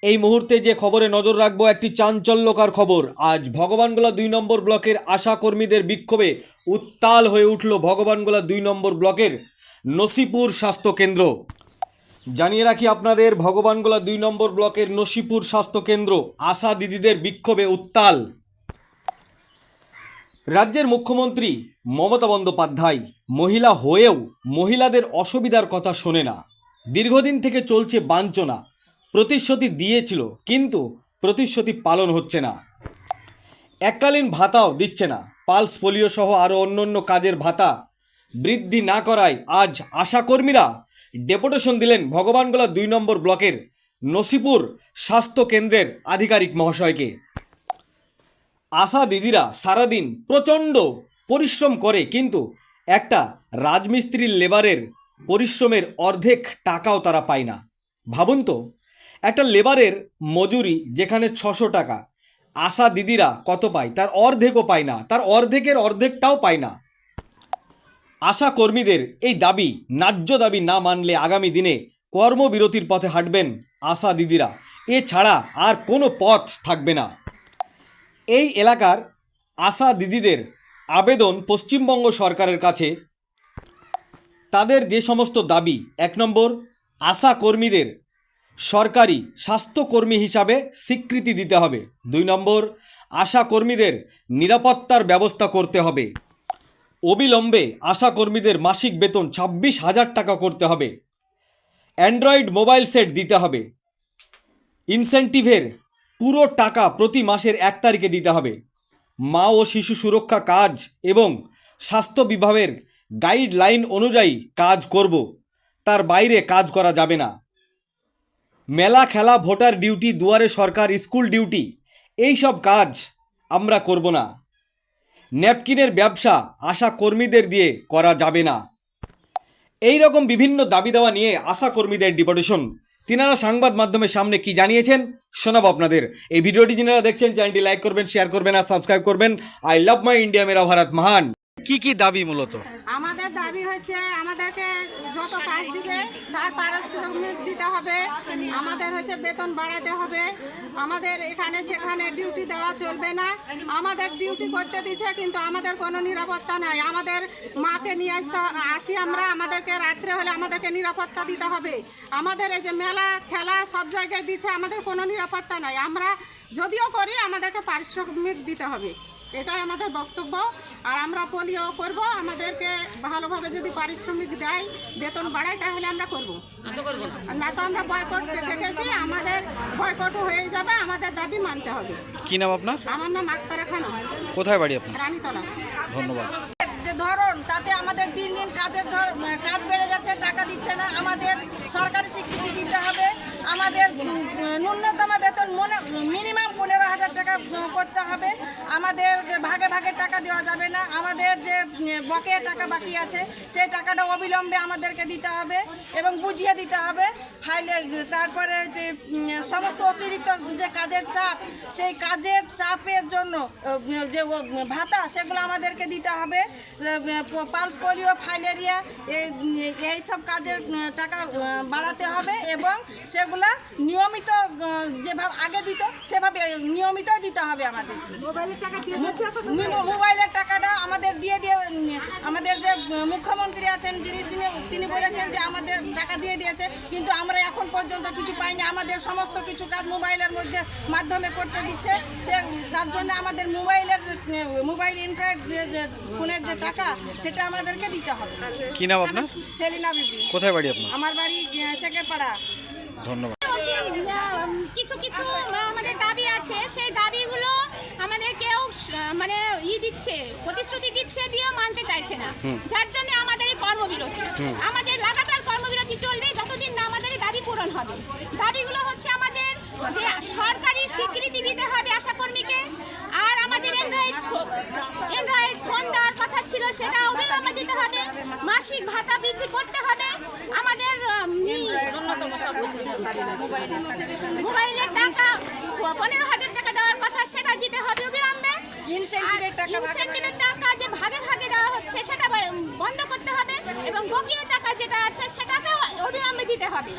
এই মুহূর্তে যে খবরে নজর রাখবো একটি চাঞ্চল্যকর খবর। আজ ভগবানগোলা ২ নম্বর ব্লকের আশা কর্মীদের বিক্ষোভে উত্তাল হয়ে উঠল ভগবানগোলা ২ নম্বর ব্লকের নসিপুর স্বাস্থ্য কেন্দ্র। জানিয়ে রাখি আপনাদের, ভগবানগোলা ২ নম্বর ব্লকের নসিপুর স্বাস্থ্য কেন্দ্র আশা দিদিদের বিক্ষোভে উত্তাল। রাজ্যের মুখ্যমন্ত্রী মমতা বন্দ্যোপাধ্যায় মহিলা হয়েও মহিলাদের অসুবিধার কথা শোনে না। দীর্ঘদিন থেকে চলছে বাঞ্ছনা। প্রতিশ্রুতি দিয়েছিল, কিন্তু প্রতিশ্রুতি পালন হচ্ছে না। এককালীন ভাতাও দিচ্ছে না। পালস পোলিও সহ আরও অন্যান্য কাজের ভাতা বৃদ্ধি না করায় আজ আশাকর্মীরা ডেপুটেশন দিলেন ভগবানগোলা ২ নম্বর ব্লকের নসিপুর স্বাস্থ্য কেন্দ্রের আধিকারিক মহাশয়কে। আশা দিদিরা সারাদিন প্রচণ্ড পরিশ্রম করে, কিন্তু একটা রাজমিস্ত্রির লেবারের পরিশ্রমের অর্ধেক টাকাও তারা পায় না। ভাবুন তো, একটা লেবারের মজুরি যেখানে ৬০০ টাকা, আশা দিদিরা কত পায়? তার অর্ধেকও পায় না, তার অর্ধেকের অর্ধেকটাও পায় না। আশা কর্মীদের এই দাবি, ন্যায্য দাবি না মানলে আগামী দিনে কর্মবিরতির পথে হাঁটবেন আশা দিদিরা। এছাড়া আর কোনো পথ থাকবে না। এই এলাকার আশা দিদিদের আবেদন পশ্চিমবঙ্গ সরকারের কাছে। তাদের যে সমস্ত দাবি: ১ নম্বর, আশা কর্মীদের সরকারি স্বাস্থ্যকর্মী হিসাবে স্বীকৃতি দিতে হবে। ২ নম্বর, আশা কর্মীদের নিরাপত্তার ব্যবস্থা করতে হবে। অবিলম্বে আশা কর্মীদের মাসিক বেতন ২৬,০০০ টাকা করতে হবে। অ্যান্ড্রয়েড মোবাইল সেট দিতে হবে। ইনসেন্টিভের পুরো টাকা প্রতি মাসের ১ তারিখে দিতে হবে। মা ও শিশু সুরক্ষা কাজ এবং স্বাস্থ্য বিভাগের গাইডলাইন অনুযায়ী কাজ করব, তার বাইরে কাজ করা যাবে না। মেলা, খেলা, ভোটার ডিউটি, দুয়ারে সরকার, স্কুল ডিউটি, এই সব কাজ আমরা করব না। ন্যাপকিনের ব্যবসা আশা কর্মীদের দিয়ে করা যাবে না। এই রকম বিভিন্ন দাবি দেওয়া নিয়ে আশা কর্মীদের ডেপুটেশন। তিনারা সংবাদ মাধ্যমের সামনে কি জানিয়েছেন শোনাবো আপনাদের। এই ভিডিওটি যারা দেখছেন, চ্যানেলটি লাইক করবেন, শেয়ার করবেন আর সাবস্ক্রাইব করবেন। আই লাভ মাই ইন্ডিয়া, মেরা ভারত মহান। কি দাবি মূলত? আমাদের দাবি হচ্ছে আমাদেরকে যত কাজ দিবে তার পারিশ্রমিক দিতে হবে। আমাদের হচ্ছে বেতন বাড়াতে হবে। আমাদের এখানে সেখানে ডিউটি দেওয়া চলবে না। আমাদের ডিউটি করতে দিচ্ছে, কিন্তু আমাদের কোনো নিরাপত্তা নাই। আমাদের মাকে নিয়ে আসি আমরা, আমাদেরকে রাত্রে হলে আমাদেরকে নিরাপত্তা দিতে হবে। আমাদের এই যে মেলা, খেলা সব জায়গায় দিচ্ছে, আমাদের কোনো নিরাপত্তা নাই। আমরা যদিও করি, আমাদেরকে পারিশ্রমিক দিতে হবে, এটাই আমাদের বক্তব্য। আর আমরা পোলিও করব, আমাদেরকে ভালোভাবে যদি পারিশ্রমিক দেয়, বেতন বাড়ায়, তাহলে আমরা করব। না তো আমরা বয়কট রেখেছি, আমাদের বয়কট হয়ে যাবে। আমাদের দাবি মানতে হবে। কি নাম আপনার? আমার নাম আক্তারা খানম। কোথায় বাড়ি আপনার? রানীতলা। ধন্যবাদ। যে ধরন, তাতে আমাদের দিন দিন কাজ বেড়ে যাচ্ছে, টাকা দিচ্ছে না। আমাদের সরকারি স্বীকৃতি দিতে হবে। আমাদের ন্যূনতম বেতন মিনিমাম ১৫,০০০ টাকা করতে হবে। আমাদের ভাগে ভাগে টাকা দেওয়া যাবে না। আমাদের যে বকেয়া টাকা বাকি আছে, সেই টাকাটা অবিলম্বে আমাদেরকে দিতে হবে এবং বুঝিয়ে দিতে হবে ফাইলে। তারপরে যে সমস্ত অতিরিক্ত যে কাজের চাপ, সেই কাজের চাপের জন্য যে ভাতা, সেগুলো আমাদেরকে দিতে হবে। পালস পোলিও, ফাইলেরিয়া, এই সব কাজের টাকা বাড়াতে হবে এবং সেগুলা নিয়মিত যেভাবে আগে দিত সেভাবে নিয়মিত দিতে হবে। আমাদের মোবাইলের টাকাটা আমাদের দিয়ে আমাদের যে মুখ্যমন্ত্রী আছেন, তিনি বলেছেন যে আমাদের টাকা দিয়ে দিয়েছে, কিন্তু আমরা এখন পর্যন্ত কিছু পাইনি। আমাদের সমস্ত কিছু কাজ মোবাইলের মাধ্যমে করতে দিচ্ছে। তার জন্য আমাদের মোবাইল ইন্টারনেট ফোনের যে টাকা, সেটা আমাদেরকে দিতে হবে। কি নাম আপনার? সেলিনা বিবি। কোথায় বাড়ি আপনার? আমার বাড়ি শেখেরপাড়া। ধন্যবাদ। কিছু কিছু আমাদের দাবি আছে, সেই দাবিগুলো আমাদের কেউ মানে দিচ্ছে, প্রতিশ্রুতি দিচ্ছে, দিয়ে মানতে চাইছে না। যার জন্য আমাদের এই কর্মবিরতি। আমাদের লাগাতার কর্মবিরতি চলবে যতদিন না আমাদের এই দাবি পূরণ হবে। দাবিগুলো হচ্ছে আমাদের যে সরকারি স্বীকৃতি দিতে হবে আশা কর্মীকে, আর আমাদের অ্যান্ড্রয়েড ফোন দেওয়ার কথা ছিল, সেটা অবিলম্বে দিতে হবে। মাসিক ভাতা বৃদ্ধি করতে হবে। আমাদের মোবাইলের টাকা ১৫,০০০ টাকা দেওয়ার কথা, সেটা দিতে হবে অবিলম্বে। ইনসেন্টিভের টাকা যে ভাগে ভাগে দেওয়া হচ্ছে, সেটা বন্ধ করতে হবে এবং বকেয়া টাকা যেটা আছে, সেটাকেও অবিলম্বে দিতে হবে।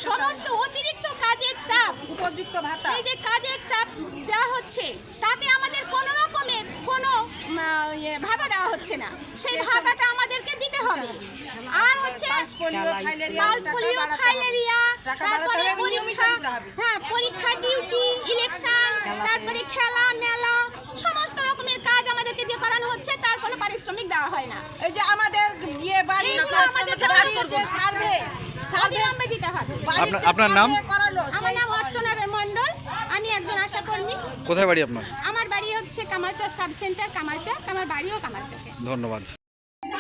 সমস্ত অতিরিক্ত কাজের চাপ উপযুক্ত ভাতা এই যে কাজের চাপ দেওয়া হচ্ছে তাতে আমাদের কোনো রকমের কোনো ভাতা দেওয়া হচ্ছে না, সেই ভাতাটা আমাদেরকে দিতে হবে। আর হচ্ছে পালস পোলিও, ফাইলেরিয়া, তারপরে পরীক্ষা, হ্যাঁ পরীক্ষা, ডিউটি, ইলেকশন, তারপরে খেলা মেলা, সমস্ত রকমের কাজ আমাদেরকে দিয়ে করানো হচ্ছে, তার কোনো পারিশ্রমিক দেওয়া হয় না। এই যে আমাদের বিয়ে বাড়ি এইগুলো আমাদেরকে সার্ভে অবিলম্বে দিতে হবে। আপনার নাম? আমার নাম অর্চনা মণ্ডল, আমি একজন আশা কর্মী। কোথায় বাড়ি আপনার? আমার বাড়ি হচ্ছে কামালচক সাব সেন্টার, কামালচক। আমার বাড়িও কামালচকে। ধন্যবাদ।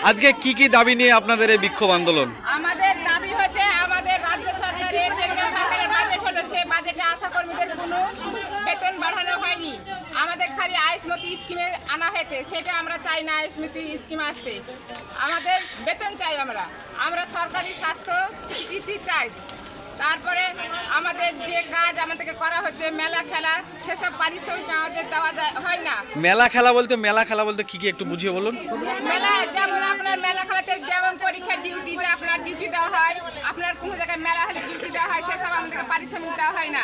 আজকে কি কি দাবি নিয়ে আপনাদের এই বিক্ষোভ আন্দোলন? আমাদের দাবি হচ্ছে আমাদের রাজ্য সরকারের, কেন্দ্রীয় সরকারের বাজেট হলো, সে বাজেটে আশা কর্মীদের কোনো বেতন বাড়ানো হয়নি। আমাদের খালি আয়ুষ্মতি স্কিমে আনা হয়েছে, সেটা আমরা চাই না। আয়ুষ্মতি স্কিম আসতে আমাদের বেতন চাই। আমরা সরকারি স্বাস্থ্য স্বীকৃতি চাই। তারপরে আমাদের যে কাজ আমাদেরকে করা হচ্ছে, মেলা খেলা, সেসব পারিশ্রমিক আমাদের দেওয়া হয় না। মেলা খেলা বলতে কি কি একটু বুঝিয়ে বলুন। মেলা যেমন আপনার মেলা খেলাতে যেমন পরীক্ষা ডিউটিতে আপনার ডিউটি দেওয়া হয়, আপনার কোনো জায়গায় মেলা হলে ডিউটি দেওয়া হয়, সেসব আমাদেরকে পারিশ্রমিক দেওয়া হয় না।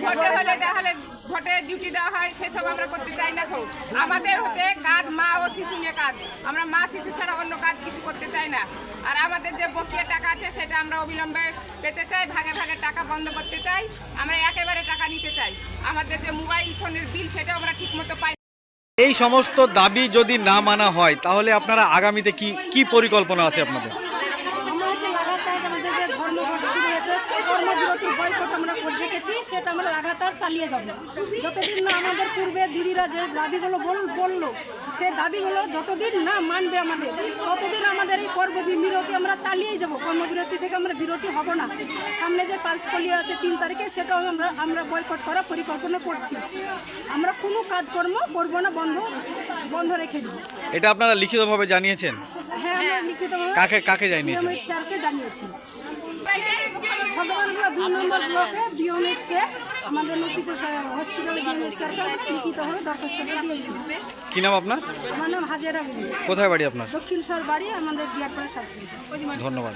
ভোটে হলে দেওয়া হলে ভোটে ডিউটি দেওয়া হয়, সেসব আমরা করতে চাই না। খুব আমাদের হচ্ছে কাজ মা ও শিশু নিয়ে কাজ, আমরা মা শিশু ছাড়া অন্য কাজ কিছু করতে চাই না। আর আমাদের যে বকেয়া টাকা আছে সেটা আমরা অবিলম্বে পেতে চাই, ভাগে ভাগে টাকা বন্ধ করতে চাই, আমরা একেবারে টাকা নিতে চাই। আমাদের যে মোবাইল ফোনের বিল সেটাও আমরা ঠিকমতো পাই। এই সমস্ত দাবি যদি না মানা হয় তাহলে আপনারা আগামীতে কি পরিকল্পনা আছে আপনাদের? আমরা হচ্ছে লাগাতার আমাদের যে ধর্মঘট শুরু হয়েছে, কর্মবিরতির বয়কট আমরা করে রেখেছি, সেটা আমরা লাগাতার চালিয়ে যাব। যতদিন না আমাদের পূর্বে দিদিরা যে দাবিগুলো বললো, সে দাবিগুলো যতদিন না মানবে আমাদের, ততদিন আমাদের এই কর্মবিরতি আমরা চালিয়েই যাব। কর্মবিরতি থেকে আমরা বিরতি হব না। সামনে যে পালস পোলিও আছে 3 তারিখে, সেটাও আমরা বয়কট করার পরিকল্পনা করছি। আমরা কোনো কাজকর্ম করবো না, বন্ধ রেখে দিব। এটা আপনারা লিখিতভাবে জানিয়েছেন? হ্যাঁ, আমরা লিখিতভাবে কাকে জানিয়েছেন? স্যারকে জানিয়েছি। ভগবানগুলো 2 নম্বর ব্লকে বিএমএসে আমাদের নসিপুর হসপিটালে স্যারকে লিখিতভাবে দরখাস্ত দিয়েছি। কি নাম আপনার? আমার নাম হাজেরা বিবি। কোথায় বাড়ি আপনার? দক্ষিণ শহর বাড়ি, আমাদের বিয়ারপাড়া সাব সেন্টার। ধন্যবাদ।